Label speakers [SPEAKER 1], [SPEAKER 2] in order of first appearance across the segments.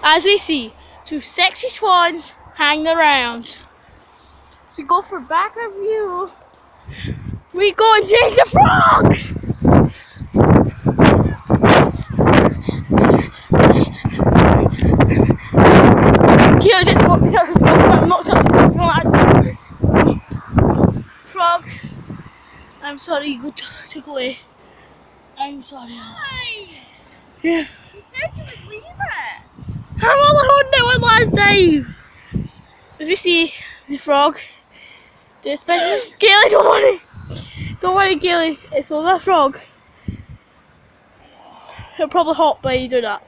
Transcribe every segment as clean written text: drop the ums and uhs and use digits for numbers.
[SPEAKER 1] As we see, two sexy swans hanging around. We go for backer view. We go and chase the frogs! Kayla just got me touch the frog, but I'm not touching the frog. I'm sorry, you got took away. I'm sorry.
[SPEAKER 2] Why?
[SPEAKER 1] Yeah.
[SPEAKER 2] You said you would leave it.
[SPEAKER 1] I'm only holding it one last time. As we see the frog, the special Kaylee, don't worry. Don't worry, Kaylee, it's only a frog. It'll probably hop by you do that.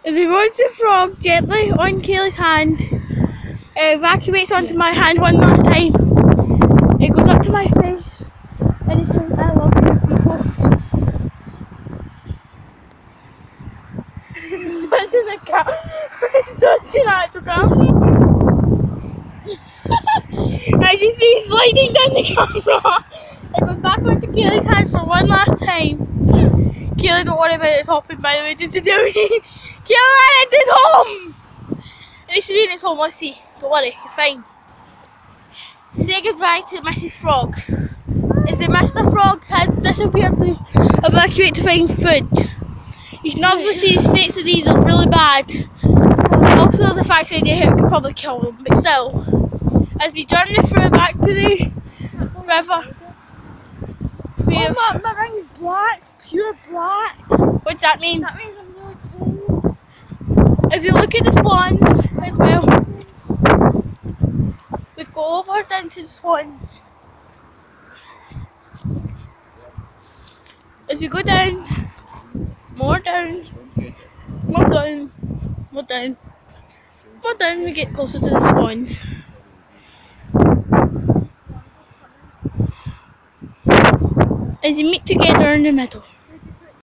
[SPEAKER 1] As we watch the frog gently on Kaylee's hand, it evacuates onto my hand one last time. It goes up to my face and it says, I love you people. It's touching the camera. It's touching actual camera. As you see, sliding down the camera. It goes back onto Kaylee's hand for one last time. Kaylee, don't worry about it, it's hopping by the way, just to do it. Kaylee, it's home! At least it's home, let's see. Don't worry, you're fine. Say goodbye to Mrs. Frog. As the Mr. Frog has disappeared to evacuate to find food. You can obviously see the states of these are really bad. Also there's a fact that they could probably kill them, but still. As we journey through back to the river.
[SPEAKER 2] Oh, my ring's black, pure black.
[SPEAKER 1] What does that mean?
[SPEAKER 2] That means I'm really cold.
[SPEAKER 1] If you look at the swans as well, we go over down to the swans. As we go down, more down, more down, more down, more down, we get closer to the swans. As you meet together in the middle.